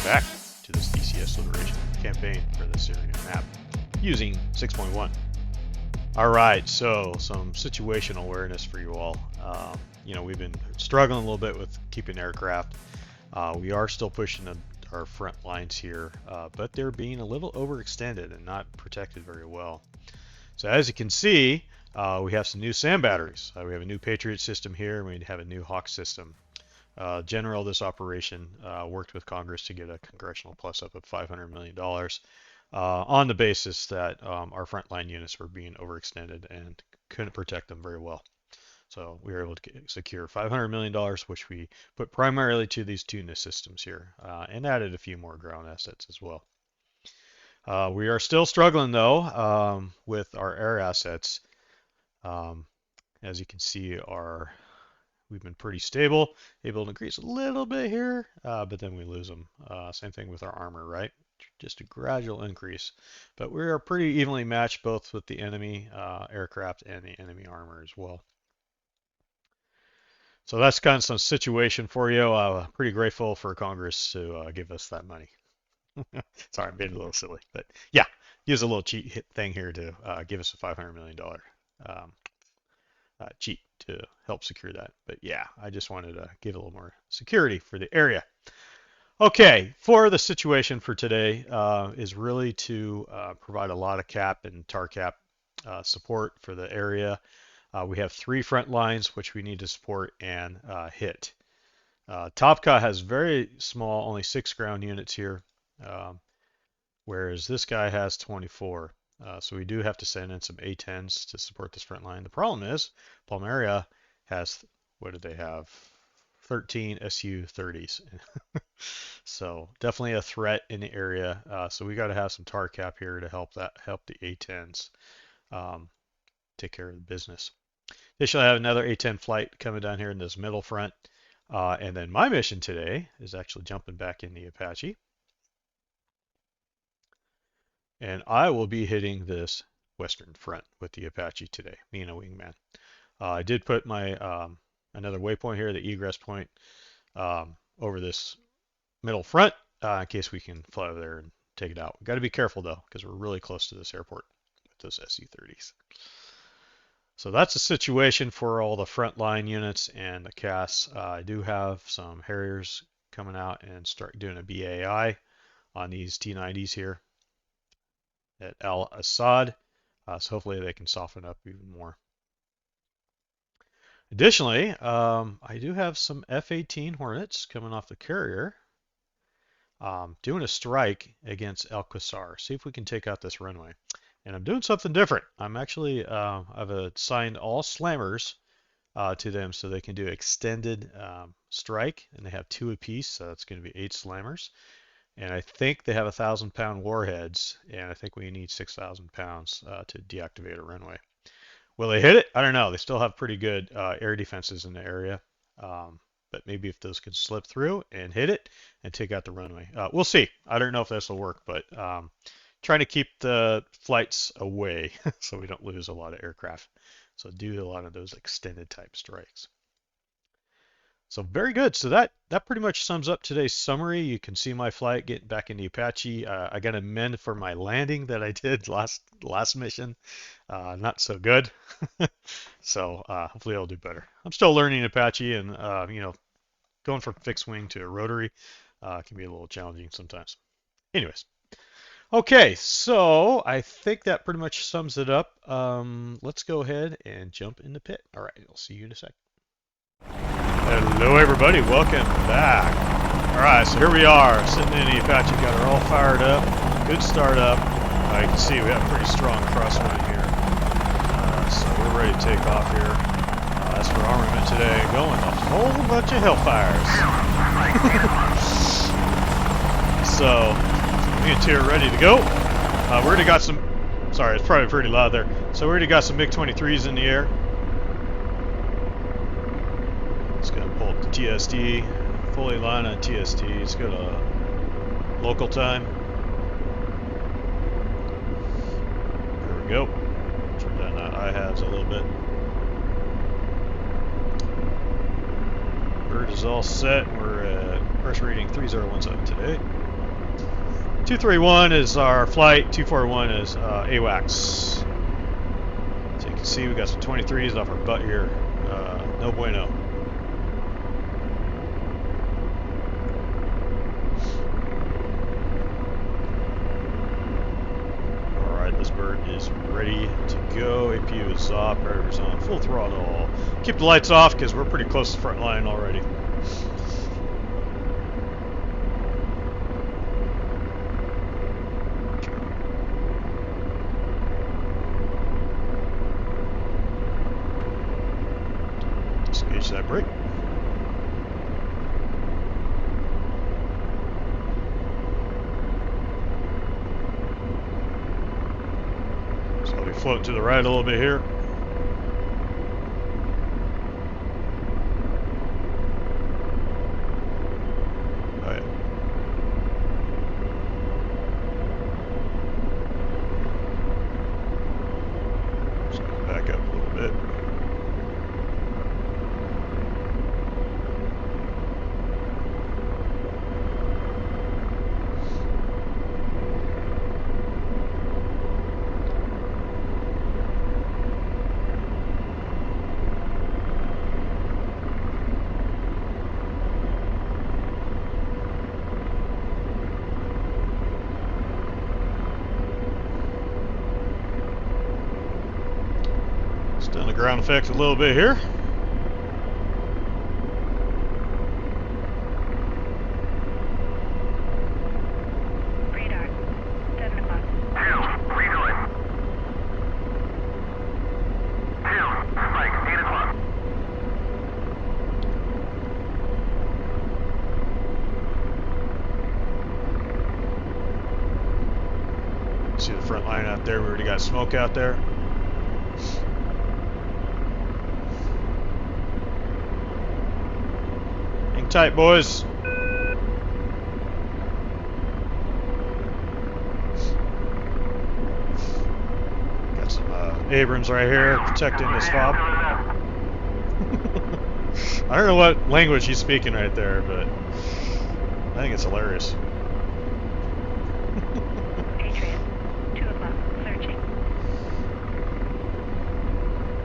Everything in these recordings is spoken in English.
back to this DCS liberation campaign for the Syrian map using 6.1. Alright, so some situational awareness for you all. We've been struggling a little bit with keeping aircraft. We are still pushing our front lines here, but they're being a little overextended and not protected very well. So as you can see, we have some new SAM batteries. We have a new Patriot system here, and we have a new Hawk system. General, this operation worked with Congress to get a congressional plus-up of $500 million on the basis that our frontline units were being overextended and couldn't protect them very well. So we were able to secure $500 million, which we put primarily to these two new systems here, and added a few more ground assets as well. We are still struggling, though, with our air assets. As you can see, we've been pretty stable, able to increase a little bit here, but then we lose them. Same thing with our armor, right? Just a gradual increase. But we are pretty evenly matched both with the enemy aircraft and the enemy armor as well. So that's kind of some situation for you. Pretty grateful for Congress to give us that money. Sorry, I'm being a little silly, but yeah, use a little cheat thing here to give us a $500 million cheat to help secure that. But yeah, I just wanted to give a little more security for the area. Okay, for the situation for today is really to provide a lot of cap and tar cap support for the area. We have 3 front lines which we need to support and hit. Topka has very small, only 6 ground units here, whereas this guy has 24. So we do have to send in some A-10s to support this front line. The problem is Palmyra has, what did they have? 13 Su-30s. So definitely a threat in the area. So we got to have some tar cap here to help the A-10s take care of the business. Additionally, I have another A-10 flight coming down here in this middle front. And then my mission today is actually jumping back in the Apache. And I will be hitting this western front with the Apache today, me and a wingman. I did put my another waypoint here, the egress point, over this middle front in case we can fly over there and take it out. We've got to be careful though, because we're really close to this airport with those Su-30s. So that's the situation for all the frontline units and the CAS. I do have some Harriers coming out and start doing a BAI on these T-90s here at Al-Assad. So hopefully they can soften up even more. Additionally, I do have some F-18 Hornets coming off the carrier, doing a strike against Al-Qusar. See if we can take out this runway. And I'm doing something different. I'm actually, I've assigned all slammers to them so they can do extended strike, and they have 2 apiece, so that's going to be 8 slammers. And I think they have 1,000-pound warheads, and I think we need 6,000 pounds to deactivate a runway. Will they hit it? I don't know. They still have pretty good air defenses in the area, but maybe if those could slip through and hit it and take out the runway. We'll see. I don't know if this will work, but trying to keep the flights away so we don't lose a lot of aircraft. So do a lot of those extended type strikes. So very good. So that pretty much sums up today's summary. You can see my flight getting back in the Apache. I got to amend for my landing that I did last mission. Not so good. So hopefully I'll do better. I'm still learning Apache, and going from fixed wing to a rotary can be a little challenging sometimes. Anyways. Okay, so I think that pretty much sums it up. Let's go ahead and jump in the pit. All right, I'll see you in a sec. Hello, everybody. Welcome back. All right, so here we are, sitting in the Apache. Got her all fired up. Good start up. You can see we have a pretty strong crosswind here. So we're ready to take off here. As for armament today, going a whole bunch of Hellfires. So me and Tyr ready to go. We already got some, sorry, it's probably pretty loud there. So we already got some MiG-23s in the air. Just gonna pull up the TSD, fully line on TSD. Let's go to local time. There we go. Turn down that IHAVs a little bit. Bird is all set. We're at pressure reading 3017 today. 231 is our flight. 241 is AWACS. So you can see we got some 23s off our butt here. No bueno. Alright, this bird is ready to go. APU is off, predator's on full throttle. Keep the lights off because we're pretty close to the front line already. Disengage that brake. So I'll be floating to the right a little bit here. Oh yeah. Just gonna back up a little bit. Done the ground effect a little bit here. Radar, 7 o'clock. Rejoin. Spike, 8 o'clock. See the front line out there? We already got smoke out there. Hang tight, boys. Got some Abrams right here protecting this fob. I don't know what language he's speaking right there, but I think it's hilarious. Patriot, 2 o'clock. Searching.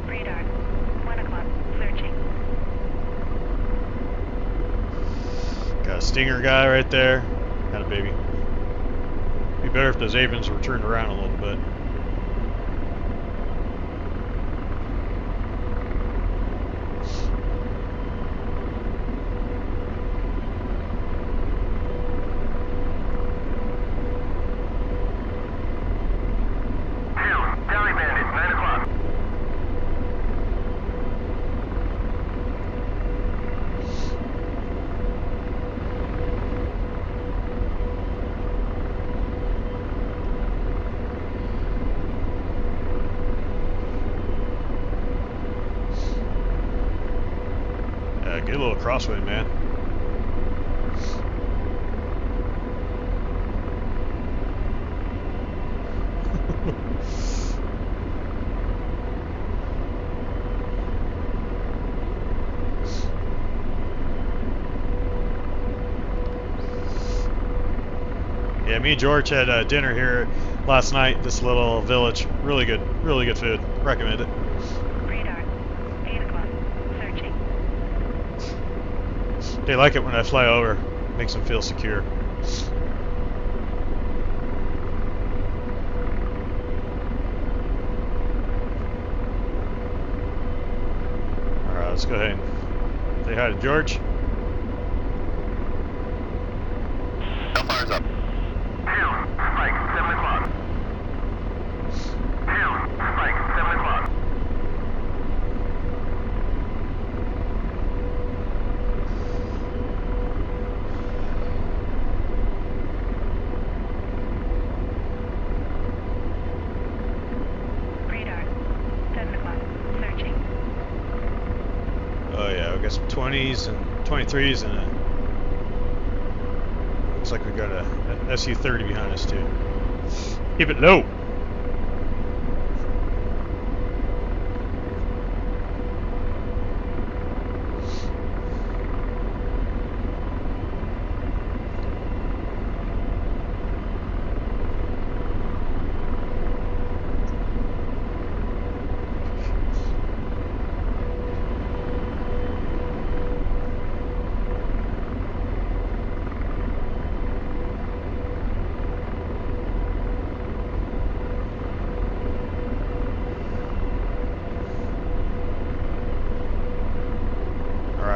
Radar, 1 o'clock. Searching. Got a Stinger guy right there. Got a baby. Be better if those Abrams were turned around a little bit. Tally Bandit, 9 o'clock. Get a little crosswind, man. Yeah, me and George had dinner here last night. This little village, really good food. Recommend it. Radar, 8 o'clock. Searching. They like it when I fly over. Makes them feel secure. All right, let's go ahead and say hi to George. Hellfire's up. Spike, 7 o'clock. Spike, 7 o'clock. Radar, 7 o'clock. Searching. Oh yeah, we got some 20s and 23s and looks like we got a SU-30 behind us too. Keep it low.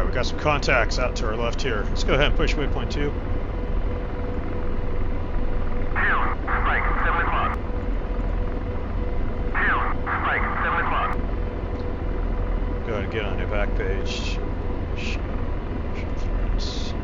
we got some contacts out to our left here. Let's go ahead and push waypoint 2. Spike, 7 o'clock. 2, Spike, 7 o'clock. Go ahead and get on your back page. Show threats.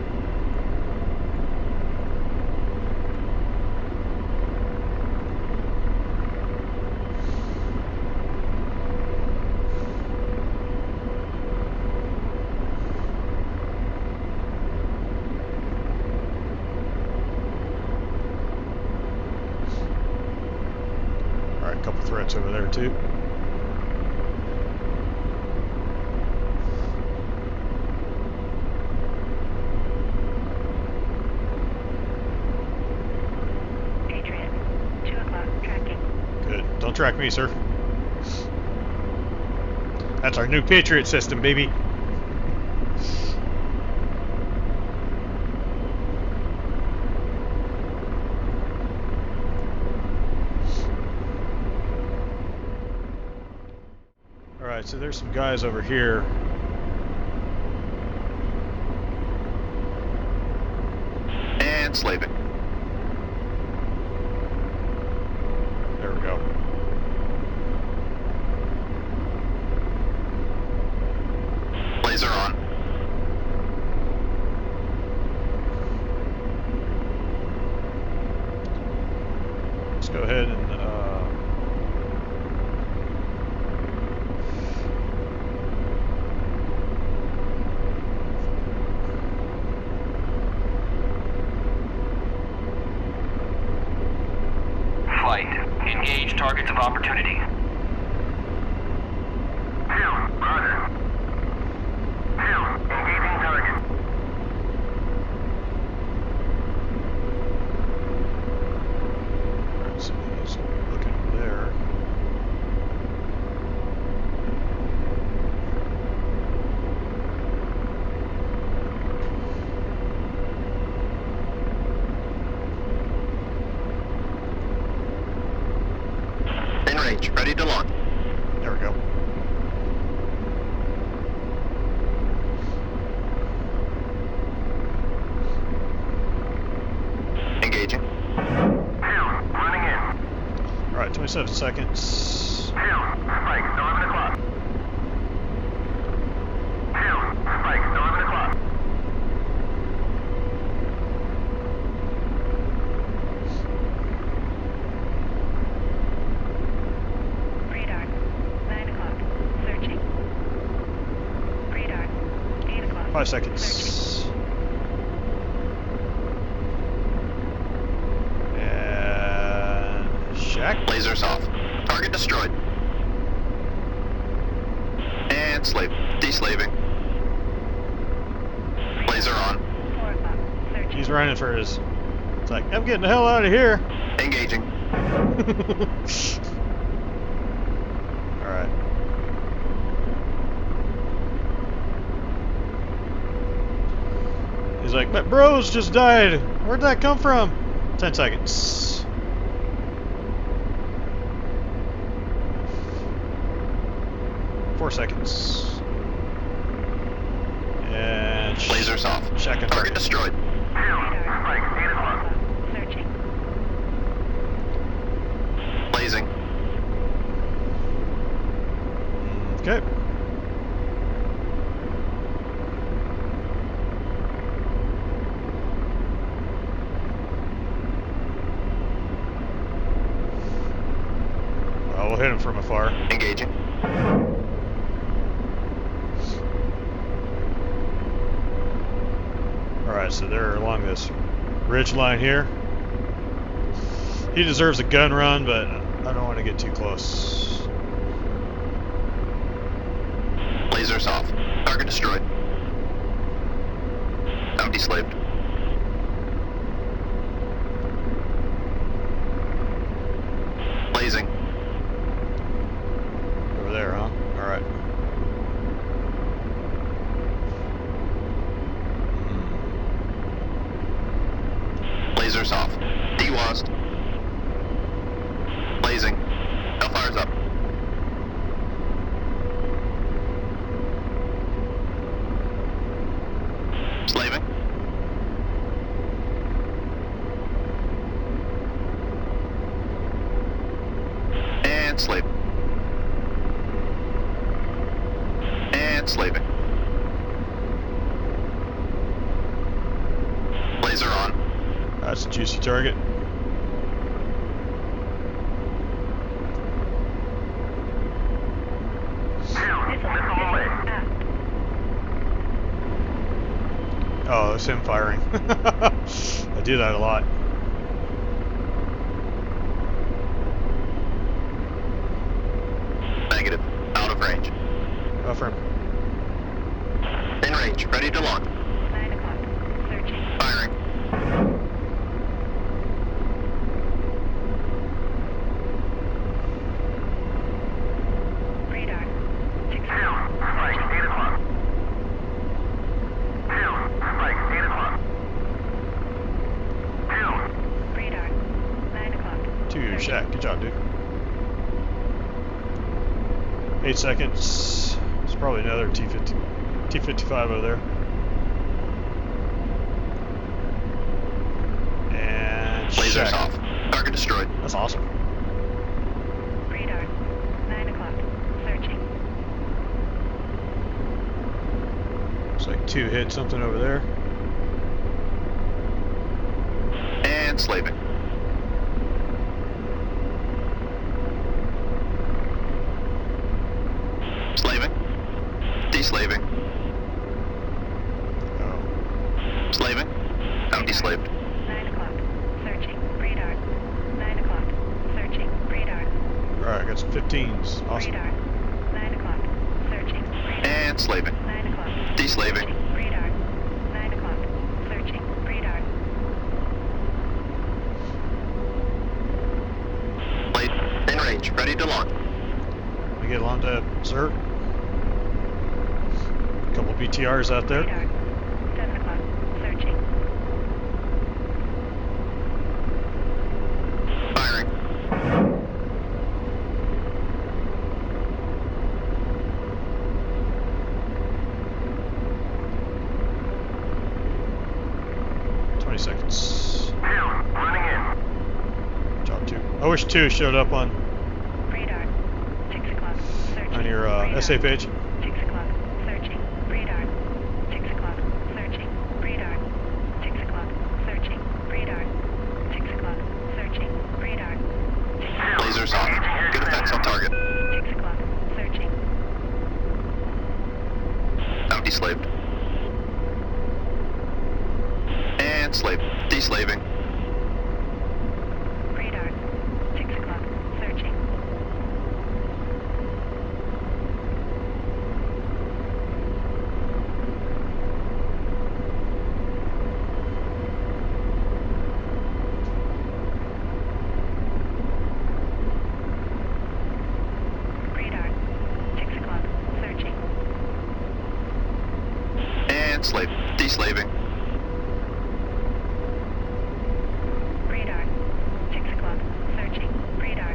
Alright, a couple threats over there too. Patriot, 2 o'clock, tracking. Good. Don't track me, sir. That's our new Patriot system, baby. Alright, so there's some guys over here. And slaving. There we go. Laser on. Let's go ahead and Flight. Engage targets of opportunity. 2, roger. 2, engaging target. alright, so he's looking over there. In range. Ready to launch. There we go. Engaging. 2, running in. Alright, 27 seconds. 2, Spike, 11 o'clock. 2, Spike, 11 o'clock. Radar, 9 o'clock, searching. Radar, 8 o'clock. 5 seconds. And Shack. Lasers off. Target destroyed. And slave. Deslaving. Laser on. 4 o'clock, searching. He's running for his. It's like, I'm getting the hell out of here. Engaging. Alright. He's like, my bros just died. Where'd that come from? 10 seconds. Four seconds. And Lasers off. Shack and Target destroyed. 2, Spike, 8 o'clock. Searching. Blazing. Okay. Well, we'll hit him from afar. Engaging. Alright, so they're along this ridge line here. He deserves a gun run, but I don't want to get too close. Lasers off. Target destroyed. I'm deslaved. Blazing. Over there, huh? Alright. Lasers off. Dewased. Blazing. Hellfire's up. And slaving. Laser on. That's a juicy target. Oh, that's him firing. I do that a lot. Negative. Out of range. Affirm. In range. Ready to launch. 9 o'clock. Searching. Firing. Radar. 6 o'clock. Searching. 8 o'clock. 8 o'clock. Radar. 9 o'clock. To your Searching. shack. Good job, dude. 8 seconds. There's probably another T-55 over there. And Lasers shack. off. Target destroyed. That's awesome. Radar. 9 o'clock. Searching. Looks like 2 hit something over there. And slaving. Slaving. Deslaving. Oh. Slaving. Out deslaved. 9 o'clock. Searching. Radar. 9 o'clock. Searching. Radar. Alright, I got some 15s. Awesome. Radar. 9 o'clock. Searching. Radar. And slaving. 9 o'clock. Deslaving. Searching. Radar. 9 o'clock. Searching. Radar. Blade. In range. Ready to launch. We get along to Zert. Couple BTRs out there. Radar. 7 o'clock. Searching. Firing. Seconds. Running in. Job 2. I wish 2 showed up on Radar. 6 o'clock. Searching. your Radar. SA page. 6 o'clock. Searching. Radar. 6 o'clock. Searching. Radar. 6 o'clock. Searching. Radar. 6 o'clock. Searching. Radar. 6 o'clock. Lasers off. Good effects on target. 6 o'clock. Searching. Out deslaved. And slaved. Deslaving. Radar. 6 o'clock. Searching. Radar. 6 o'clock. Searching. And slaved. Deslaving. Radar. 6 o'clock. Searching. Radar.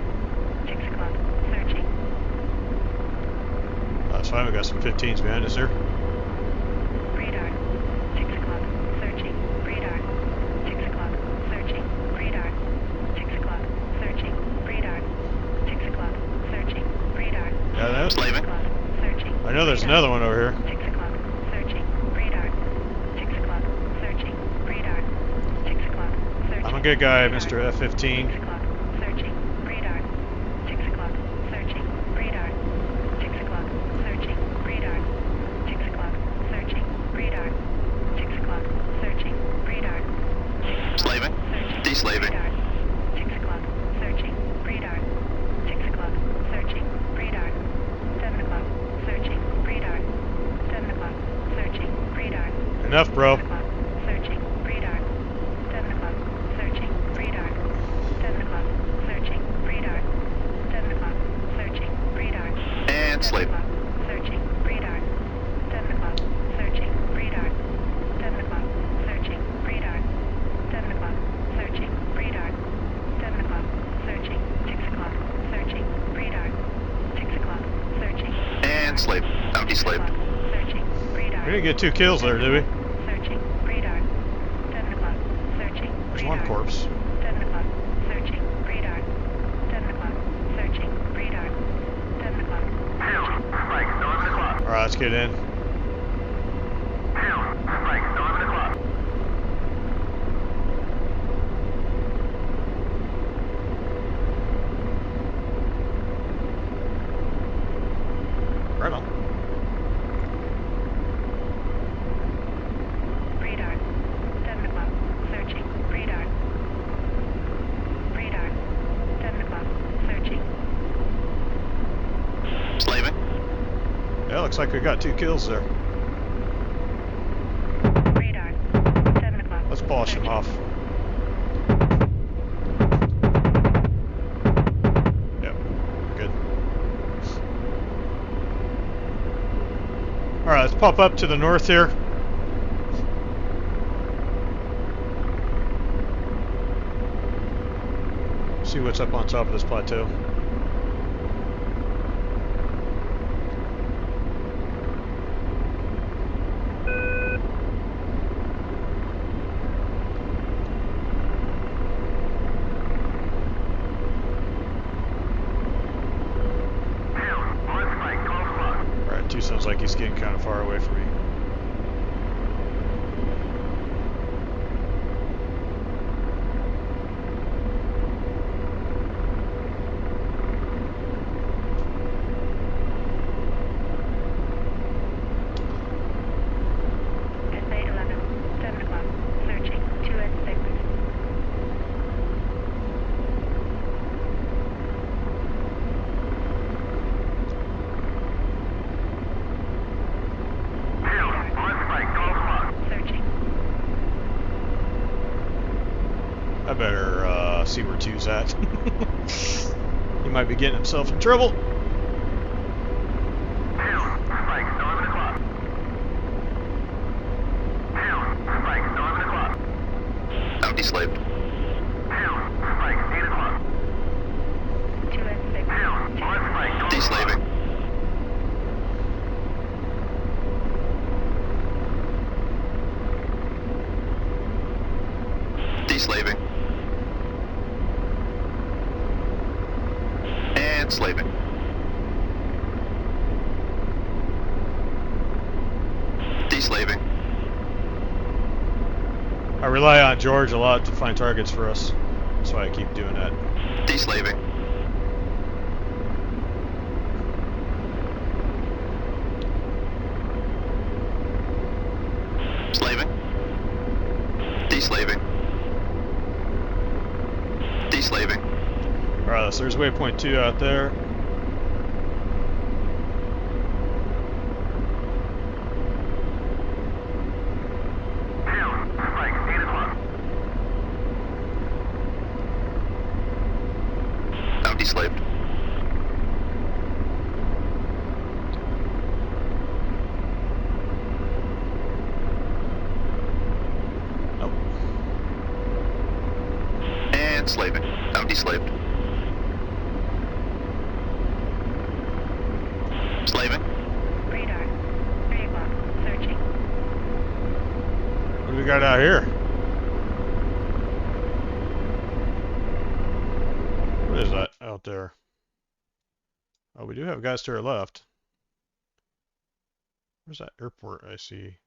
6 o'clock. Searching. That's fine. We got some 15s behind us here. Radar. 6 o'clock. Searching. Radar. 6 o'clock. Searching. Radar. 6 o'clock. Searching. Radar. 6 o'clock. Searching. Radar. Yeah, that was, Slaving. 6 o'clock. Searching. I know there's Radar. another one over here. 6 o'clock. Searching. Radar. 6 o'clock. Searching. Radar. 6 o'clock. Searching. I'm a good guy, Radar. Mr. F-15. 6 o'clock. Searching. Radar. 6 o'clock. Searching. Radar. 6 o'clock. Searching. Radar. 6 o'clock. Searching. Radar. 6 o'clock. Searching. Radar. 6 o'clock. Slaving. Searching. Deslaving. Radar. 6 o'clock. Searching. Radar. 6 o'clock. Searching. Radar. 7 o'clock. Searching. Radar. 7 o'clock. Searching. Radar. Enough, bro. 7 o'clock. Searching. Radar. 7 o'clock. Searching. Radar. 7 o'clock. Searching. Radar. 7 o'clock. Searching. Radar. And 7 slaved. o'clock. Searching. Radar. 7 o'clock. Searching. Radar. 7 o'clock. Searching. Radar. 7 o'clock. Searching. Radar. 7 o'clock. Searching. 6 o'clock. Searching. Radar. 6 o'clock. Searching. And slaved. Out deslaved. Searching. Radar. We didn't get 2 kills there, did we? Searching. Radar. 7 o'clock. Searching. There's Radar. one corpse. 7 o'clock. Searching. Radar. 7 o'clock. Searching. Radar. 7 o'clock. Searching. Alright, Alright, let's get in. Right on. Radar. 7 o'clock. Searching. Radar. Radar. 7 o'clock. Searching. Slaving. Yeah, looks like we got 2 kills there. Radar. 7 o'clock. Let's polish him Searching. off. Yep, good. Alright, let's pop up to the north here. See what's up on top of this plateau. Alright, 2 sounds like he's getting kind of far away from me. S8 11. 7 o'clock. Searching. 2S6. Searching. I better see where 2's at. He might be getting himself in trouble. Bounty slaved. 2S6. Deslaving. Deslaving. And slaving. Deslaving. I rely on George a lot to find targets for us. That's why I keep doing that. Deslaving. Slaving. Deslaving. Deslaving. Alright, so there's waypoint 2 out there. Bounty slaved. Nope. And slaving. Bounty slaved. Slaving. Radar. 3 o'clock. Searching. What do we got out here? What is that out there? Oh, we do have guys to our left. Where's that airport I see?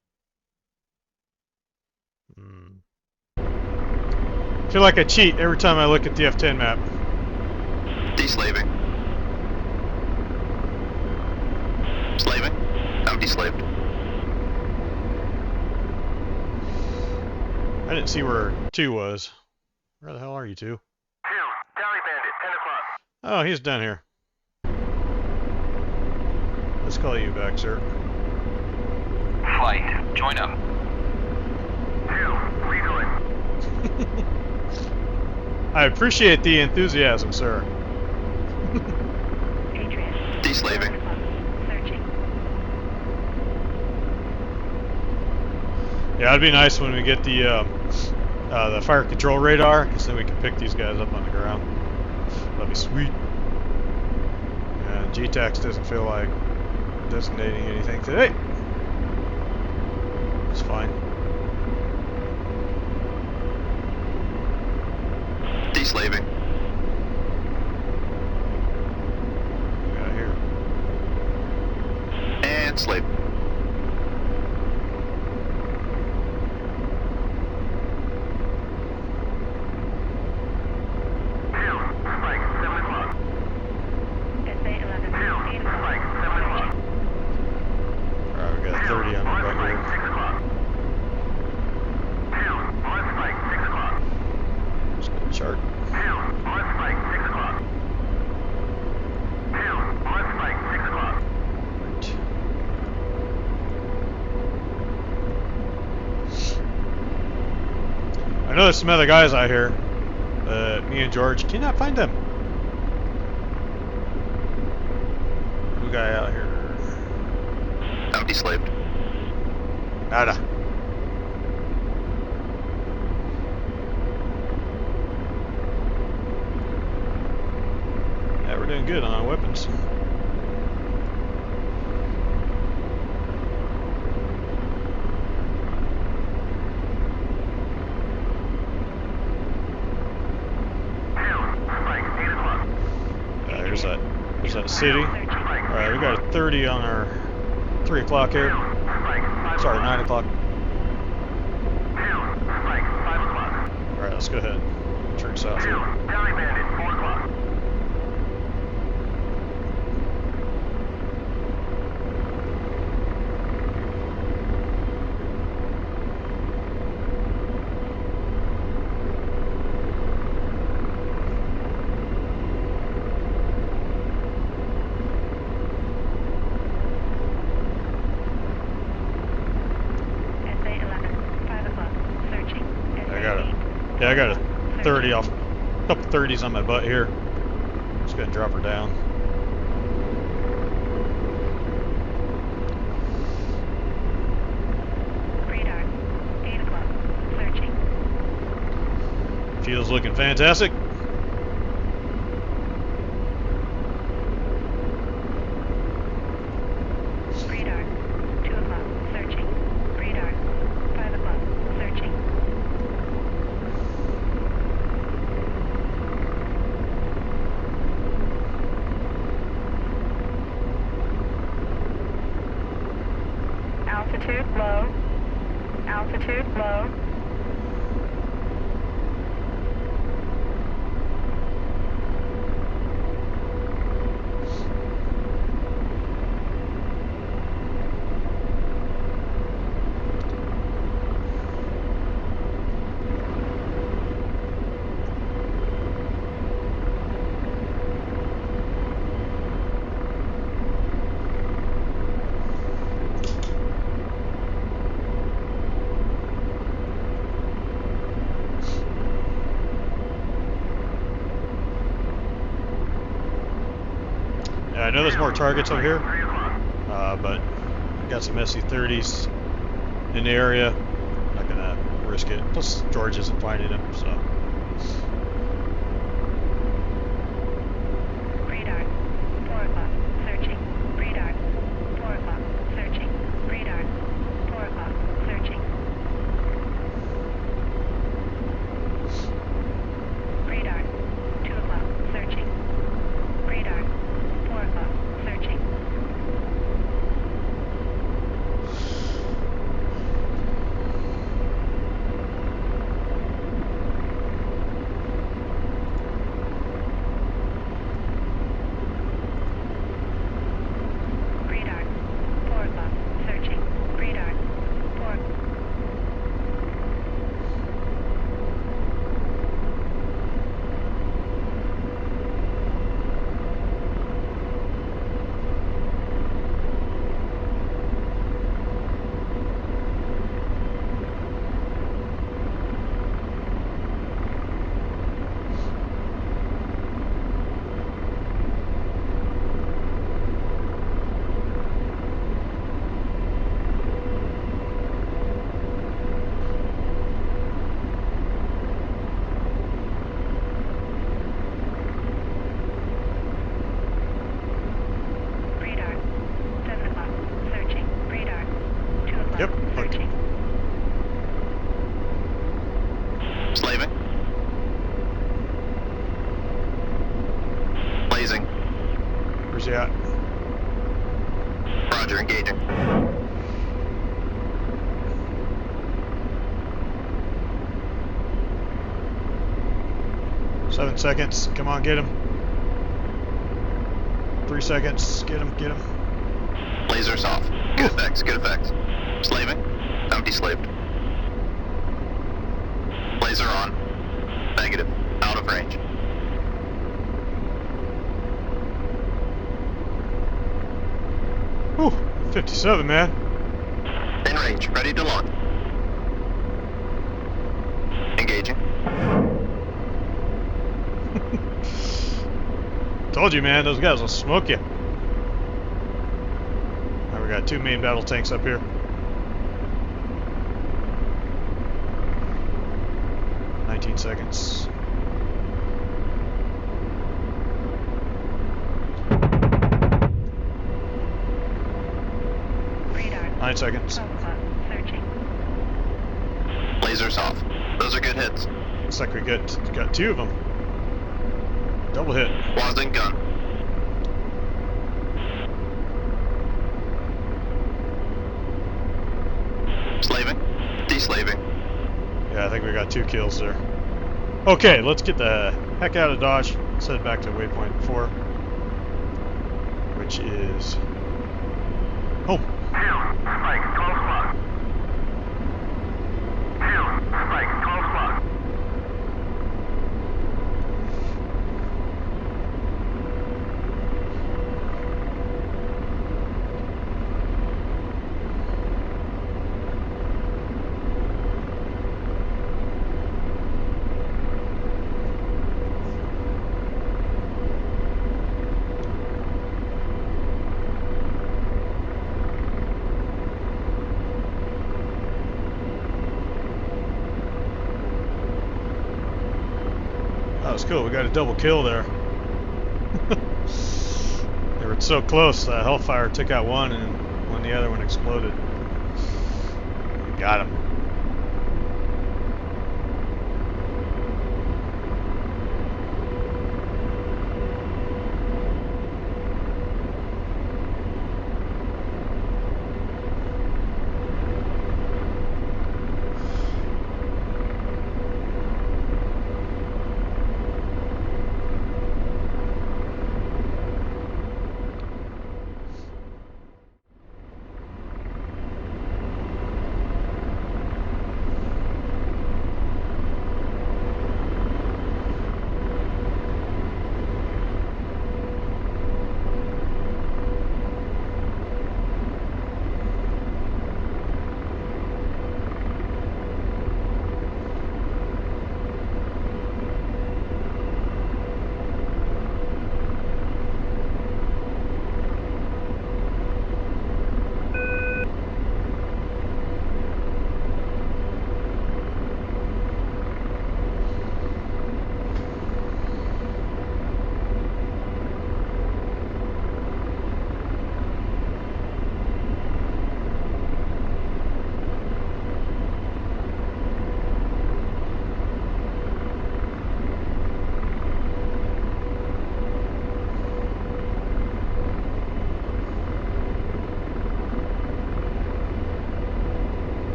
I feel like I cheat every time I look at the F10 map. Deslaving. Slaving. Bounty slaved. I didn't see where 2 was. Where the hell are you 2? Tally Bandit, 10 o'clock. Oh, he's down here. Let's call you back, sir. Flight, join up. 2, rejoin. I appreciate the enthusiasm, sir. Patriot. Deslaving. 7 o'clock. Searching. Yeah, it'd be nice when we get the fire control radar, because then we can pick these guys up on the ground. That'd be sweet. And GTAX doesn't feel like designating anything today. It's fine. Deslaving. What we got here? And and sleep. Spike, 7 o'clock. SA 11, 8 o'clock. Spike, 7 o'clock. Alright, we got 30 on our butt Spike, here. 6 o'clock. On spike, 6 o'clock. Let's go chart. On spike, 6 o'clock. On spike, 6 o'clock. I know there's some other guys out here. Me and George cannot find them. New guy out here. Bounty slaved. Nada. Yeah, we're doing good on our weapons. Spike, 8 o'clock. Here's that city. Alright, we got a 30 on our 3 o'clock here. Spike, 5 Sorry, o'clock. 9 o'clock. Spike, 5 o'clock. Alright, let's go ahead. Turn south here. Tally bandit, 4 o'clock. SA 11, 5 o'clock. Searching. SA I got it. 8. Yeah, I got a 30 off. A couple 30s on my butt here. Just gonna drop her down. Radar. 8 o'clock. Searching. Field's looking fantastic. Radar. 2 o'clock. Searching. Radar. 5 o'clock. Searching. Altitude low. Altitude low. Yeah, I know there's more targets over here, but I got some SC-30s in the area. I'm not gonna risk it. Plus, George isn't finding them, so. Radar. 4 o'clock. Searching. Radar. 4 o'clock. Searching. Radar. 4 o'clock. Searching. Radar. 2 o'clock. Searching. Radar. 4 o'clock. Searching. 7 seconds. Come on, get him. 3 seconds. Get him, get him. Lasers off. Good effects, good effects. Slaving. I'm deslaved. Laser on. Negative. Out of range. Whew, 57, man. In range. Ready to launch. Engaging. Told you, man, those guys will smoke you. Alright, we got 2 main battle tanks up here. Seconds. Radar. 9 seconds. 12 o'clock. Searching. Lasers off. Those are good hits. Looks like we got 2 of them. Double hit. Wasn't gun. Slaving. Deslaving. Yeah, I think we got 2 kills there. Okay, let's get the heck out of Dodge. Let's head back to waypoint 4, which is home. Hill, strike, 12 o'clock. Hill, strike, 12 o'clock. That was cool. We got a double kill there. They were so close. Hellfire took out one, and when the other one exploded, got him.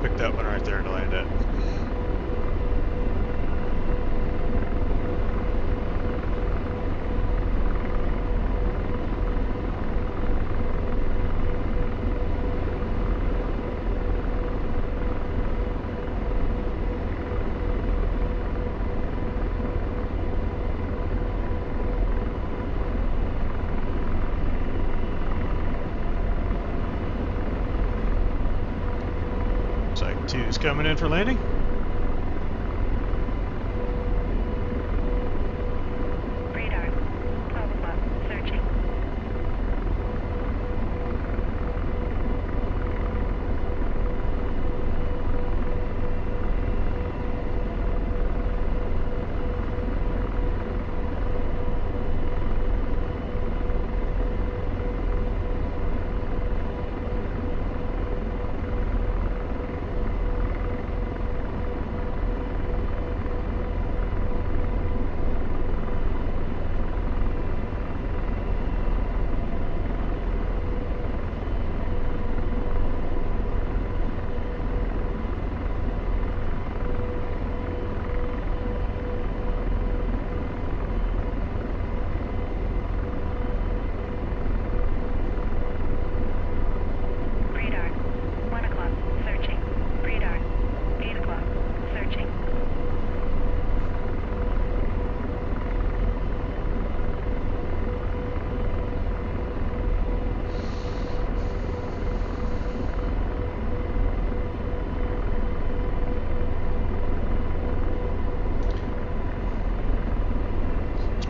Pick that one right there to land it. Site 2's coming in for landing. Radar. 12 o'clock. Searching.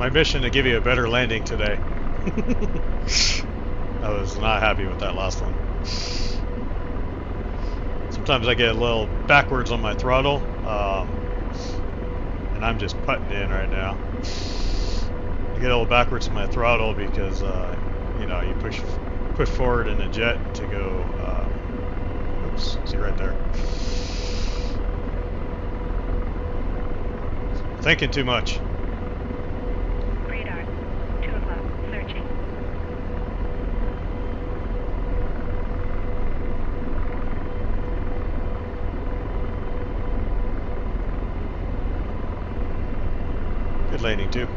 my mission to give you a better landing today. I was not happy with that last one. Sometimes I get a little backwards on my throttle, and I'm just putting in right now. I get a little backwards on my throttle because you know, you push forward in a jet to go. Oops, see right there. Thinking too much. Radar. 2 o'clock. Searching. Good landing too.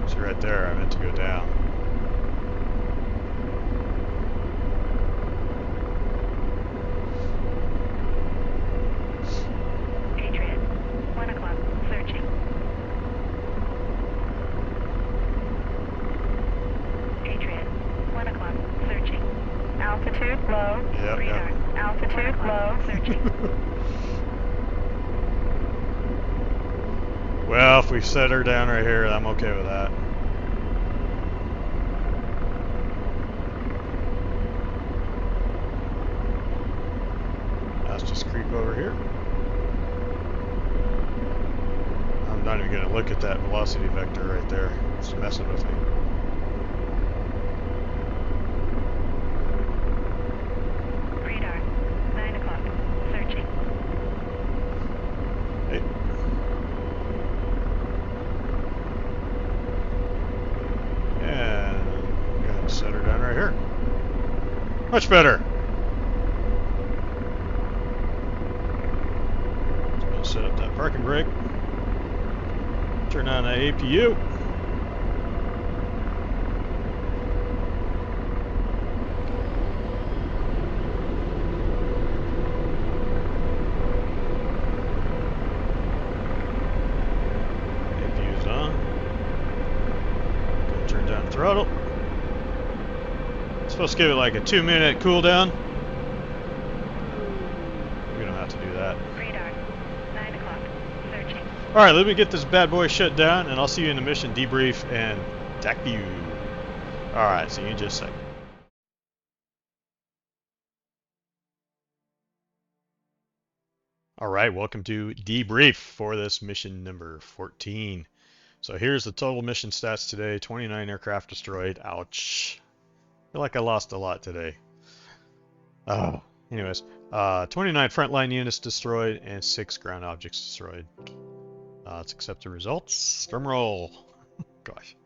See right there, I meant to go down. Patriot. 1 o'clock. Searching. Patriot. 1 o'clock. Searching. Altitude low. Yep, Radar. yep. Altitude low. Searching. Well, if we set her down right here, I'm okay with that. Let's just creep over here. I'm not even going to look at that velocity vector right there. It's messing with me. Radar. 9 o'clock. Searching. Hey. And I'm going to set her down right here. Much better. Just going to set up that parking brake. Turn on the APU. APU's on. Go turn down the throttle. It's supposed to give it like a 2-minute cooldown. We don't have to do that. Radar. 9 o'clock. Searching. Alright, let me get this bad boy shut down, and I'll see you in the mission debrief and attack view. Alright, see you in just a second. Alright, welcome to debrief for this mission number 14. So here's the total mission stats today. 29 aircraft destroyed. Ouch. I feel like I lost a lot today. Oh, anyways. 29 frontline units destroyed and 6 ground objects destroyed. Let's accept the results. Drum roll. Gosh.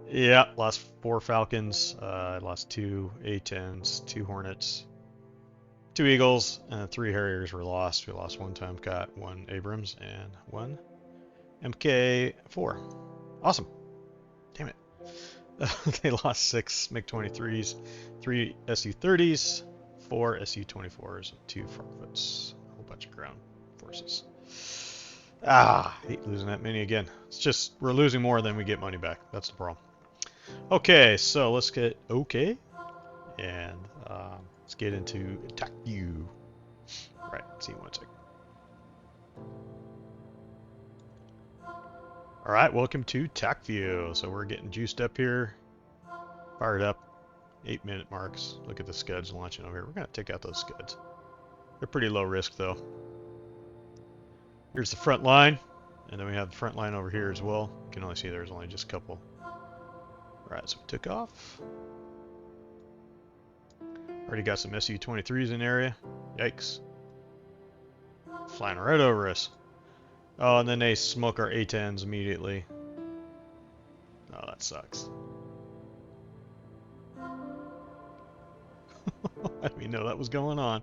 Yeah, lost 4 Falcons. I lost 2 A-10s, 2 Hornets, 2 Eagles, and 3 Harriers were lost. We lost 1 Tomcat, 1 Abrams, and 1 MK4. Awesome. Damn it. They lost 6 MiG-23s, 3 Su-30s, 4 Su-24s, and 2 front foots. A whole bunch of ground forces. Hate losing that many again. It's just, we're losing more than we get money back. That's the problem. Okay, so let's get okay. And let's get into attack view. Right, see one sec. Alright, welcome to attack view. So we're getting juiced up here. Fired up. 8-minute marks. Look at the scuds launching over here. We're going to take out those scuds. They're pretty low risk though. Here's the front line. And then we have the front line over here as well. You can only see there's only just a couple. Alright, so we took off. Already got some Su-23s in the area. Yikes. Flying right over us. Oh, and then they smoke our A-10s immediately. Oh, that sucks. I didn't even know that was going on.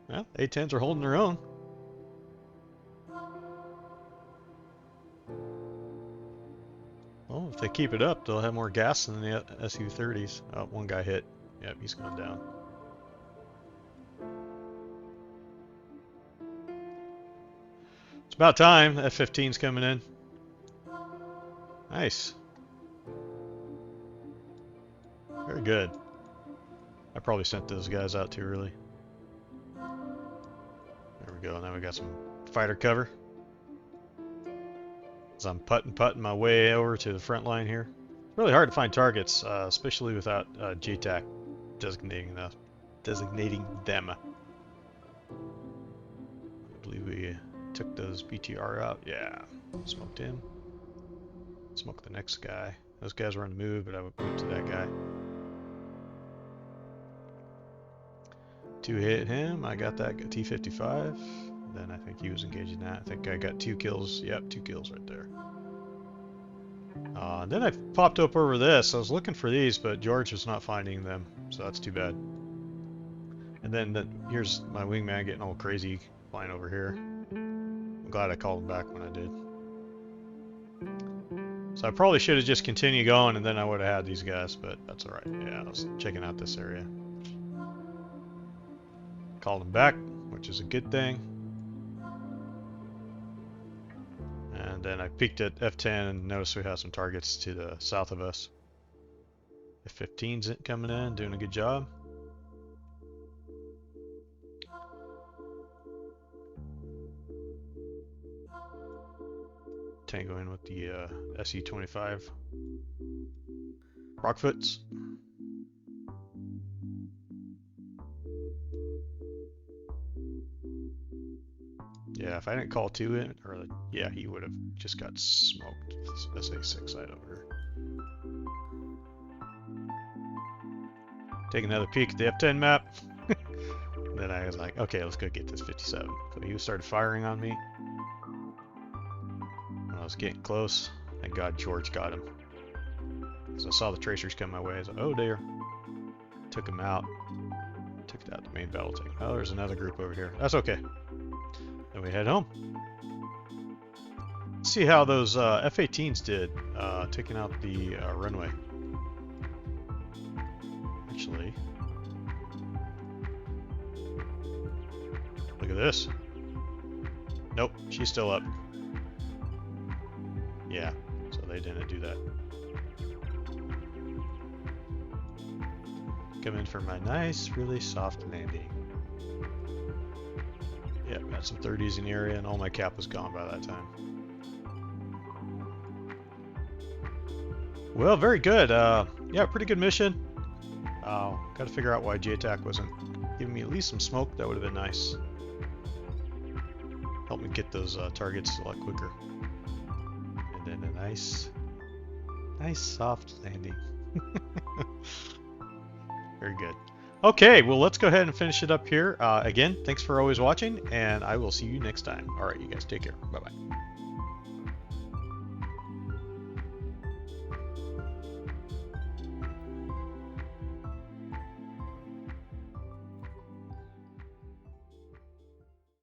Well, A-10s are holding their own. Well, if they keep it up, they'll have more gas than the Su-30s. Oh, one guy hit. Yep, he's gone down. It's about time. F-15's coming in. Nice. good. I probably sent those guys out too early. There we go. Now we got some fighter cover. As I'm putting my way over to the front line here. It's really hard to find targets, especially without JTAC designating them. I believe we took those BTR out. Yeah, smoked him. Smoked the next guy. Those guys were on the move, but I would move to that guy. 2 hit him. I got that T-55. Then I think he was engaging that. I think I got 2 kills. Yep, 2 kills right there. Then I popped up over this. I was looking for these, but George was not finding them, so that's too bad. And then here's my wingman getting all crazy flying over here. I'm glad I called him back when I did. So I probably should have just continued going, and then I would have had these guys, but that's alright. Yeah, I was checking out this area. Called him back, which is a good thing. And then I peeked at F10 and noticed we have some targets to the south of us. F15's coming in, doing a good job. Tango in with the SU-25 Rockfoots. Yeah, if I didn't call 2 in, or yeah, he would have just got smoked. This SA6 side over here. Take another peek at the F10 map. Then I was like, okay, let's go get this 57. So he started firing on me. When I was getting close, thank God George got him. So I saw the tracers come my way. I was like, oh dear. Took him out. Took out the main battle tank. Oh, there's another group over here. That's okay. Then we head home. Let's see how those F-18s did, taking out the runway. Actually, look at this. Nope, she's still up. Yeah, so they didn't do that. Come in for my nice, really soft landing. Yeah, got some 30s in the area, and all my cap was gone by that time. Well, very good. Yeah, pretty good mission. Got to figure out why JTAC wasn't giving me at least some smoke. That would have been nice. Help me get those targets a lot quicker. And then a nice soft landing. Very good. Okay, well, let's go ahead and finish it up here. Again, thanks for always watching, and I will see you next time. All right, you guys take care. Bye-bye.